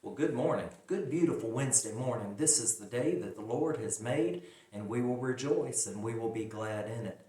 Well, good morning. Good, beautiful Wednesday morning. This is the day that the Lord has made, and we will rejoice and we will be glad in it.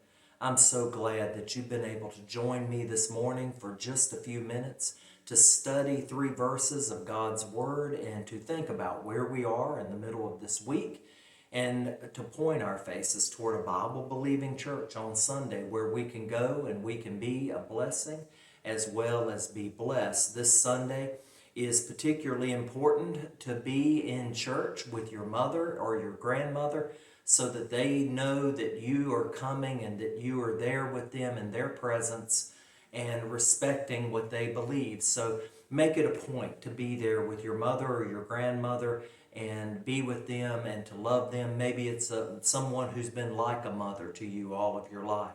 I'm so glad that you've been able to join me this morning for just a few minutes to study 3 verses of God's Word and to think about where we are in the middle of this week and to point our faces toward a Bible-believing church on Sunday where we can go and we can be a blessing as well as be blessed. This Sunday is particularly important to be in church with your mother or your grandmother so that they know that you are coming and that you are there with them in their presence and respecting what they believe. So make it a point to be there with your mother or your grandmother and be with them and to love them. Maybe it's someone who's been like a mother to you all of your life.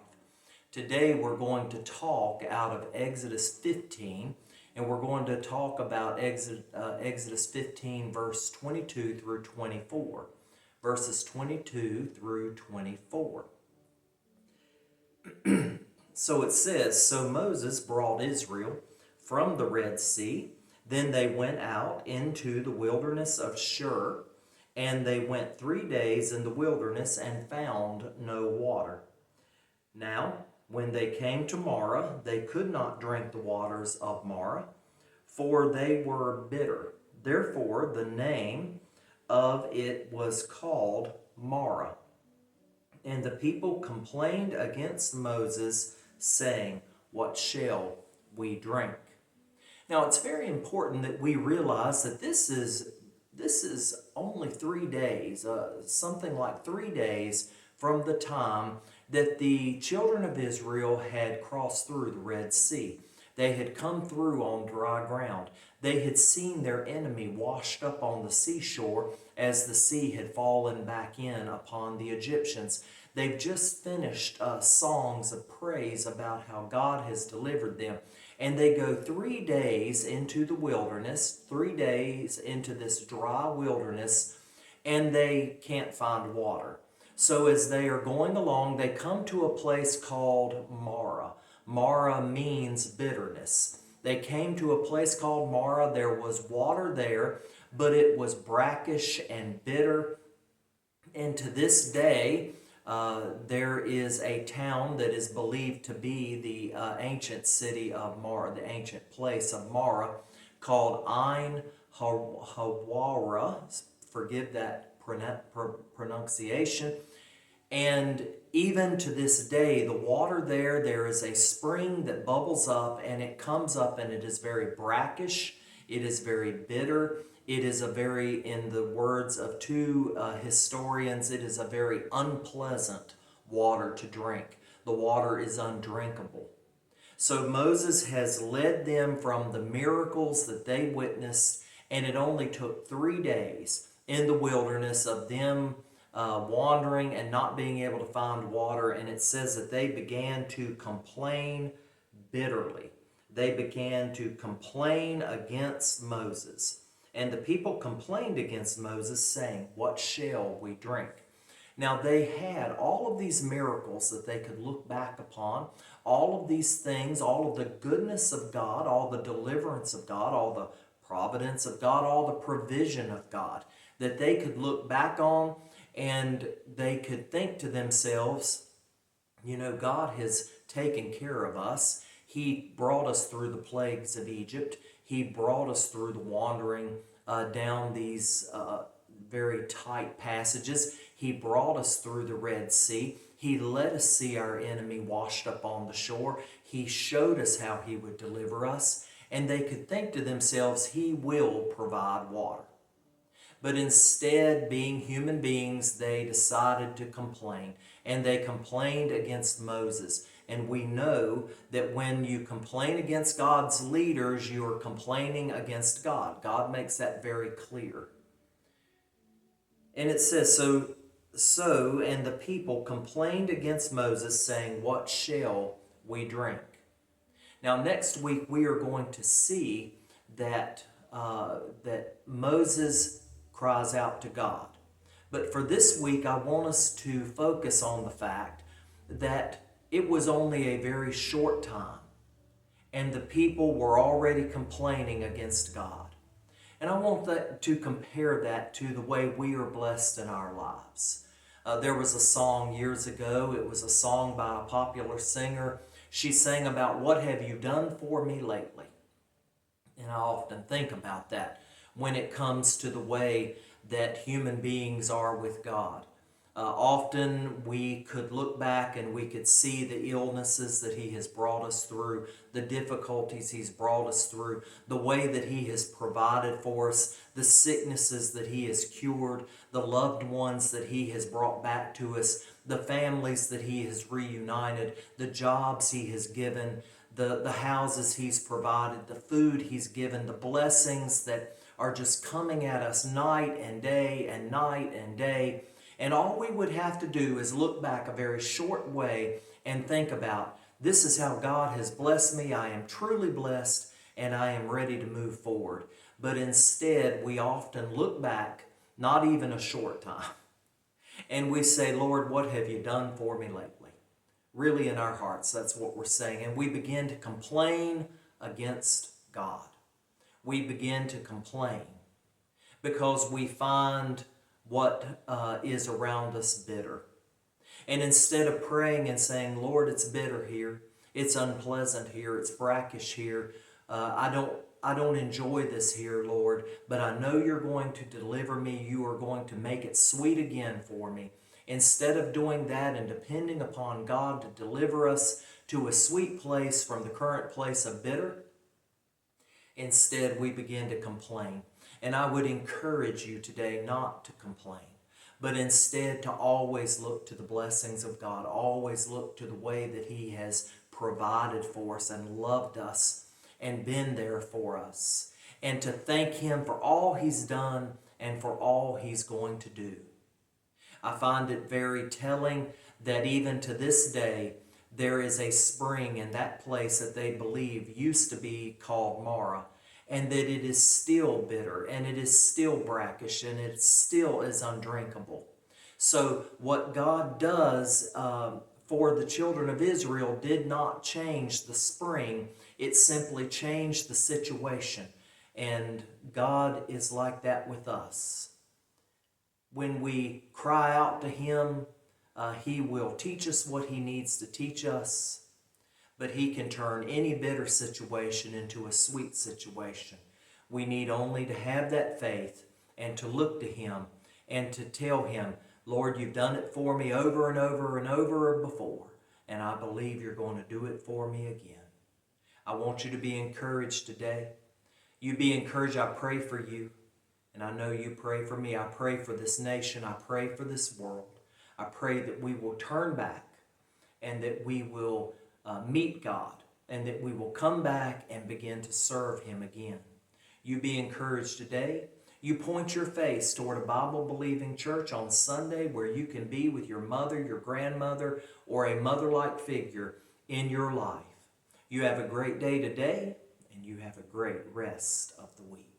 Today we're going to talk out of Exodus 15, and we're going to talk about Exodus 15 verse 22 through 24. Verses 22 through 24. So it says, So Moses brought Israel from the Red Sea. Then they went out into the wilderness of Shur, and they went 3 days in the wilderness and found no water. Now, when they came to Marah, they could not drink the waters of Marah, for they were bitter. Therefore, the name of it was called Marah. And the people complained against Moses, saying, What shall we drink? Now, it's very important that we realize that this is only 3 days, something like 3 days from the time that the children of Israel had crossed through the Red Sea. They had come through on dry ground. They had seen their enemy washed up on the seashore as the sea had fallen back in upon the Egyptians. They've just finished songs of praise about how God has delivered them. And they go 3 days into the wilderness, 3 days into this dry wilderness, and they can't find water. So as they are going along, they come to a place called Marah. Marah means bitterness. They came to a place called Marah. There was water there, but it was brackish and bitter. And to this day, there is a town that is believed to be the ancient city of Marah, the ancient place of Marah, called Ain Hawara. Forgive that pronunciation. And even to this day, the water there is a spring that bubbles up, and it comes up and it is very brackish. It is very bitter. It is in the words of two historians, it is a very unpleasant water to drink. The water is undrinkable. So Moses has led them from the miracles that they witnessed, and it only took 3 days in the wilderness of them wandering and not being able to find water. And it says that they began to complain bitterly. They began to complain against Moses. And the people complained against Moses, saying, What shall we drink? Now they had all of these miracles that they could look back upon, all of these things, all of the goodness of God, all the deliverance of God, all the providence of God, all the provision of God that they could look back on, and they could think to themselves, God has taken care of us. He brought us through the plagues of Egypt. He brought us through the wandering down these very tight passages. He brought us through the Red Sea. He let us see our enemy washed up on the shore. He showed us how he would deliver us. And they could think to themselves, He will provide water. But instead, being human beings, they decided to complain. And they complained against Moses. And we know that when you complain against God's leaders, you are complaining against God. God makes that very clear. And it says, and the people complained against Moses, saying, What shall we drink? Now, next week, we are going to see that Moses cries out to God. But for this week, I want us to focus on the fact that it was only a very short time, and the people were already complaining against God. And I want to compare that to the way we are blessed in our lives. There was a song years ago. It was a song by a popular singer. She sang about, "What have you done for me lately?" And I often think about that when it comes to the way that human beings are with God. Often we could look back and we could see the illnesses that He has brought us through, the difficulties He's brought us through, the way that He has provided for us, the sicknesses that He has cured, the loved ones that He has brought back to us, the families that He has reunited, the jobs He has given, the houses He's provided, the food He's given, the blessings that are just coming at us night and day and night and day. And all we would have to do is look back a very short way and think about, this is how God has blessed me. I am truly blessed and I am ready to move forward. But instead, we often look back, not even a short time, and we say, "Lord, what have you done for me lately?" Really in our hearts, that's what we're saying. And we begin to complain against God. We begin to complain because we find what is around us bitter. And instead of praying and saying, "Lord, it's bitter here, it's unpleasant here, it's brackish here, I don't enjoy this here, Lord, but I know you're going to deliver me, you are going to make it sweet again for me." Instead of doing that and depending upon God to deliver us to a sweet place from the current place of bitter, instead we begin to complain. And I would encourage you today not to complain, but instead to always look to the blessings of God, always look to the way that He has provided for us and loved us and been there for us, and to thank Him for all He's done and for all He's going to do. I find it very telling that even to this day, there is a spring in that place that they believe used to be called Mara, and that it is still bitter, and it is still brackish, and it still is undrinkable. So what God does for the children of Israel did not change the spring. It simply changed the situation. And God is like that with us. When we cry out to Him, He will teach us what He needs to teach us. But He can turn any bitter situation into a sweet situation. We need only to have that faith and to look to Him and to tell Him, "Lord, you've done it for me over and over and over before, and I believe you're going to do it for me again." I want you to be encouraged today. You be encouraged. I pray for you, and I know you pray for me. I pray for this nation. I pray for this world. I pray that we will turn back and that we will meet God, and that we will come back and begin to serve Him again. You be encouraged today. You point your face toward a Bible-believing church on Sunday where you can be with your mother, your grandmother, or a mother-like figure in your life. You have a great day today, and you have a great rest of the week.